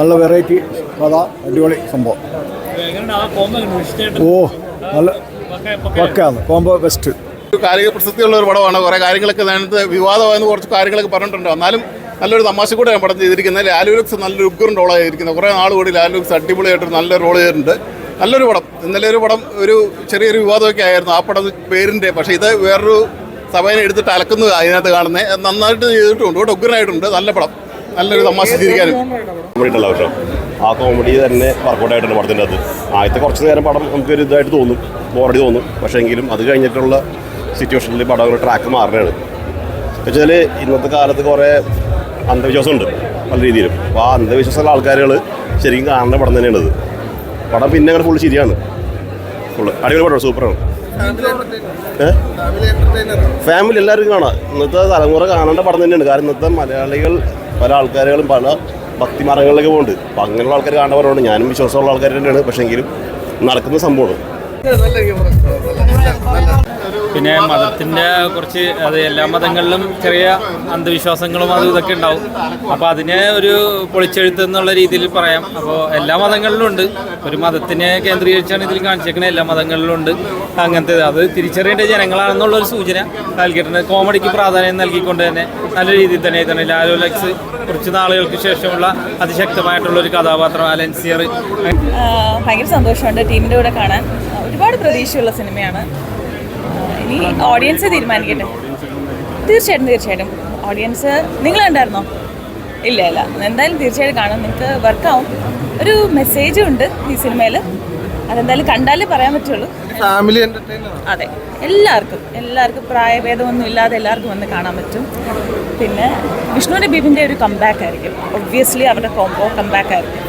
നല്ല വെറൈറ്റി കഥ, അടിപൊളി സംഭവം. ഓ നല്ല പക്കാണ് കോംബോ ബെസ്റ്റ്. കാലിക പ്രസക്തിയുള്ള ഒരു പടമാണ്. കുറേ കാര്യങ്ങളൊക്കെ അതിനകത്ത് വിവാദമായെന്ന് കുറച്ച് കാര്യങ്ങളൊക്കെ പറഞ്ഞിട്ടുണ്ട്. എന്നാലും നല്ലൊരു തമാശ കൂടെ പടം ചെയ്തിരിക്കുന്നത്. ലാലു ലക്സ് നല്ലൊരു ഉഗ്രൻ റോളാണ് ചെയ്തിരിക്കുന്നത്. കുറേ നാൾ കൂടി ലാലു ലക്സ് അടിപൊളിയായിട്ടൊരു നല്ല റോൾ ചെയ്തിട്ടുണ്ട്. നല്ലൊരു പടം. ഇന്നലെ ഒരു പടം ഒരു ചെറിയൊരു വിവാദമൊക്കെ ആയിരുന്നു ആ പടം പേരിൻ്റെ. പക്ഷേ ഇത് വേറൊരു സഭയെ എടുത്തിട്ട് അലക്കുന്നത് അതിനകത്ത് കാണുന്നത് നന്നായിട്ട് ചെയ്തിട്ടുണ്ട്. ഇവിടെ ഉഗ്രനായിട്ടുണ്ട്. നല്ല പടം, നല്ലൊരു തമാശ ചിരിക്കാനും കോമഡിയിട്ടുള്ള പക്ഷേ ആ കോമഡി തന്നെ വർക്കൗട്ടായിട്ടുണ്ട് പടത്തിൻ്റെ അത്. ആദ്യത്തെ കുറച്ച് നേരം പടം നമുക്കൊരു ഇതായിട്ട് തോന്നും, ബോറടി തോന്നും. പക്ഷേ എങ്കിലും അത് കഴിഞ്ഞിട്ടുള്ള സിറ്റുവേഷനിൽ പടം ഒരു ട്രാക്ക് മാറുകയാണ്. വെച്ചാൽ ഇന്നത്തെ കാലത്ത് കുറേ അന്ധവിശ്വാസമുണ്ട് പല രീതിയിലും. അപ്പോൾ ആ അന്ധവിശ്വാസമുള്ള ആൾക്കാരുകൾ ശരിക്കും കാണേണ്ട പടം തന്നെയാണിത്. പടം പിന്നെ അങ്ങനെ ഫുള്ള് ശരിയാണ്, ഫുള്ള് അടിപൊളി പടം, സൂപ്പറാണ്. ഫാമിലി എല്ലാവർക്കും കാണാം. ഇന്നത്തെ തലമുറ കാണേണ്ട പടം തന്നെയാണ്. കാരണം ഇന്നത്തെ മലയാളികൾ പല ആൾക്കാരുകളും പല ഭക്തിമാർഗങ്ങളിലൊക്കെ പോകുന്നുണ്ട്. അപ്പോൾ അങ്ങനെയുള്ള ആൾക്കാർ കാണേണ്ട പടമാണ്. ഞാനും വിശ്വാസമുള്ള ആൾക്കാർ തന്നെയാണ്. പക്ഷേ എങ്കിലും നടക്കുന്ന സംഭവമാണ്. പിന്നെ മതത്തിൻ്റെ കുറച്ച് അത് എല്ലാ മതങ്ങളിലും ചെറിയ അന്ധവിശ്വാസങ്ങളും അതും ഇതൊക്കെ ഉണ്ടാവും. അപ്പോൾ അതിനെ ഒരു പൊളിച്ചെഴുത്ത് എന്നുള്ള രീതിയിൽ പറയാം. അപ്പോൾ എല്ലാ മതങ്ങളിലും ഉണ്ട്. ഒരു മതത്തിനെ കേന്ദ്രീകരിച്ചാണ് ഇതിൽ കാണിച്ചേക്കുന്നത്. എല്ലാ മതങ്ങളിലും ഉണ്ട് അങ്ങനത്തെ. അത് തിരിച്ചറിയേണ്ട ജനങ്ങളാണെന്നുള്ളൊരു സൂചന നൽകിയിട്ടുണ്ട്. കോമഡിക്ക് പ്രാധാന്യം നൽകിക്കൊണ്ട് തന്നെ നല്ല രീതിയിൽ തന്നെ ലാലു ലക്സ് കുറച്ച് നാളുകൾക്ക് ശേഷമുള്ള അതിശക്തമായിട്ടുള്ളൊരു കഥാപാത്രം അലൻസിയർ. ഭയങ്കര സന്തോഷമുണ്ട് ടീമിൻ്റെ കൂടെ കാണാൻ. ഒരുപാട് പ്രതീക്ഷയുള്ള സിനിമയാണ്. ഇനി ഓഡിയൻസ് തീരുമാനിക്കട്ടെ. തീർച്ചയായിട്ടും ഓഡിയൻസ് നിങ്ങൾ കണ്ടായിരുന്നോ? ഇല്ല എന്തായാലും തീർച്ചയായിട്ടും കാണും. നിങ്ങൾക്ക് വർക്കാവും. ഒരു മെസ്സേജും ഉണ്ട് ഈ സിനിമയിൽ. അതെന്തായാലും കണ്ടാലേ പറയാൻ പറ്റുള്ളൂ. Family entertainer. അതെ, എല്ലാവർക്കും പ്രായഭേദമൊന്നും ഇല്ലാതെ എല്ലാവർക്കും വന്ന് കാണാൻ പറ്റും. പിന്നെ വിഷ്ണുവിൻ്റെ ബീബിൻ്റെ ഒരു കംബാക്ക് ആയിരിക്കും. ഒബ്വിയസ്ലി അവരുടെ കോംബോ കംബാക്ക് ആയിരിക്കും.